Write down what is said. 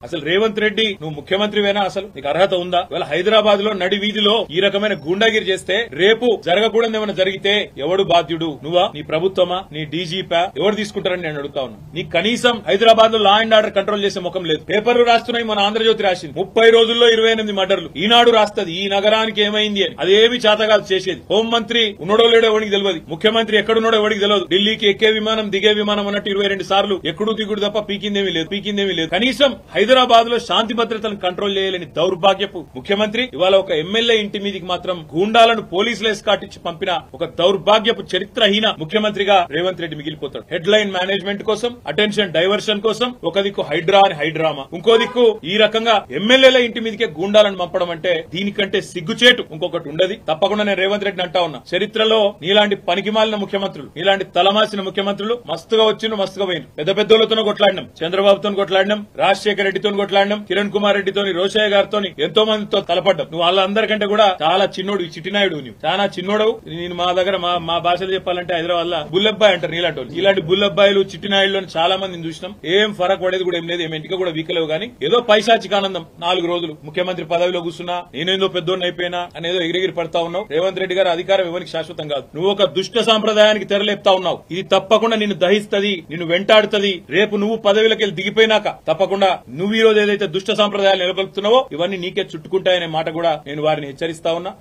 అసలు రేవంత్ రెడ్డి నువ్వు ముఖ్యమంత్రివేనా? అసలు నీకు అర్హత ఉందా? ఇవాళ హైదరాబాద్ లో నడి వీధిలో ఈ రకమైన గూండాగిరి చేస్తే రేపు జరగకూడదు ఏమైనా జరిగితే ఎవడు బాధ్యుడు? నువ్వా? నీ ప్రభుత్వమా? నీ డీజీపా? ఎవరు తీసుకుంటారని నేను అడుగుతా ఉన్నా. నీకు కనీసం హైదరాబాద్ లో లా అండ్ ఆర్డర్ కంట్రోల్ చేసే ముఖం లేదు. పేపర్లు రాస్తున్నాయి, మన ఆంధ్రజ్యోతి రాసింది 30 రోజుల్లో 28 మర్డర్లు. ఈనాడు రాస్తది ఈ నగరానికి ఏమైంది అని. అదేమి చేతగాదు చేసేది. హోంమంత్రి ఉన్నడో లేడో ఎవరికి తెలియదు, ముఖ్యమంత్రి ఎక్కడున్నాడో ఎవరికి తెలియదు. ఢిల్లీకి ఎక్కే విమానం దిగే విమానం అన్నట్టు 22 సార్లు ఎక్కడూ దిగుడు తప్ప పీకిందేమీ లేదు. కనీసం హైదరాబాద్ లో శాంతి భద్రతలను కంట్రోల్ చేయలేని దౌర్భాగ్యపు ముఖ్యమంత్రి ఇవాళ ఒక ఎమ్మెల్యే ఇంటి మీదికి మాత్రం గూండాలను పోలీసులు ఎస్కాటించి పంపిన ఒక దౌర్భాగ్యపు చరిత్రహీన ముఖ్యమంత్రిగా రేవంత్ రెడ్డి మిగిలిపోతాడు. హెడ్ లైన్ మేనేజ్మెంట్ కోసం, అటెన్షన్ డైవర్షన్ కోసం ఒక దిక్కు హైడ్రా అని హైడ్రామా, ఇంకో దిక్కు ఈ రకంగా ఎమ్మెల్యేల ఇంటి మీదకే గూండాలను పంపడం అంటే దీనికంటే సిగ్గుచేటు ఇంకొకటి ఉండదు. తప్పకుండా నేను రేవంత్ రెడ్డిని అంటా ఉన్నా, చరిత్రలో నీలాంటి పనికిమాలిన ముఖ్యమంత్రులు, నీలాంటి తలమాసిన ముఖ్యమంత్రులు మస్తుగా వచ్చిండ్రు, మస్తుగా పోయిన. పెద్ద పెద్దోళ్లతో కొట్లాడినాం, చంద్రబాబుతో కొట్లాడినాం, రాజశేఖర రెడ్డితో కొట్లాడినాం, కిరణ్ కుమార్ రెడ్డితో, రోషయ్య గారితో, ఎంతో మందితో తలపడ్డాం. నువ్వు వాళ్ళందరికంటే కూడా చాలా చిన్నోడు, చిట్టినాయుడు. నువ్వు చాలా చిన్నోడవు. నేను మా దగ్గర మా భాషలో చెప్పాలంటే హైదరాబాద్ లో బుల్లబ్బాయి అంటారు నీలాంటి వాళ్ళు. ఇలాంటి బుల్లబ్బాయిలు, చిట్టినాయుడు అని చాలా మందిని చూసినాం. ఏం ఫరక్ పడేది కూడా ఏం లేదు, ఏం ఇంటికి కూడా వీకలేవు. కానీ ఏదో పైశాచికానందం 4 రోజులు ముఖ్యమంత్రి పదవిలో కూర్చున్నా, నేనేందో పెద్దోడిని అయిపోయినా అనేదో ఎగిరెగిరి పడతా ఉన్నావు. రేవంత్ రెడ్డి గారు అధికారం ఎవరికి శాశ్వతం కాదు. నువ్వు ఒక దుష్ట సాంప్రదాయానికి తెరలేపుతా ఉన్నావు. ఇది తప్పకుండా నిన్ను దహిస్తది, నిన్ను వెంటాడుతుంది. రేపు నువ్వు పదవిలోకి దిగిపోయినాక తప్పకుండా నువ్వు ఈ రోజు ఏదైతే దుష్ట సాంప్రదాయాలు నెలకొల్పుతున్నావో ఇవన్నీ నీకే చుట్టుకుంటాయనే మాట కూడా నేను వారిని హెచ్చరిస్తా ఉన్నా.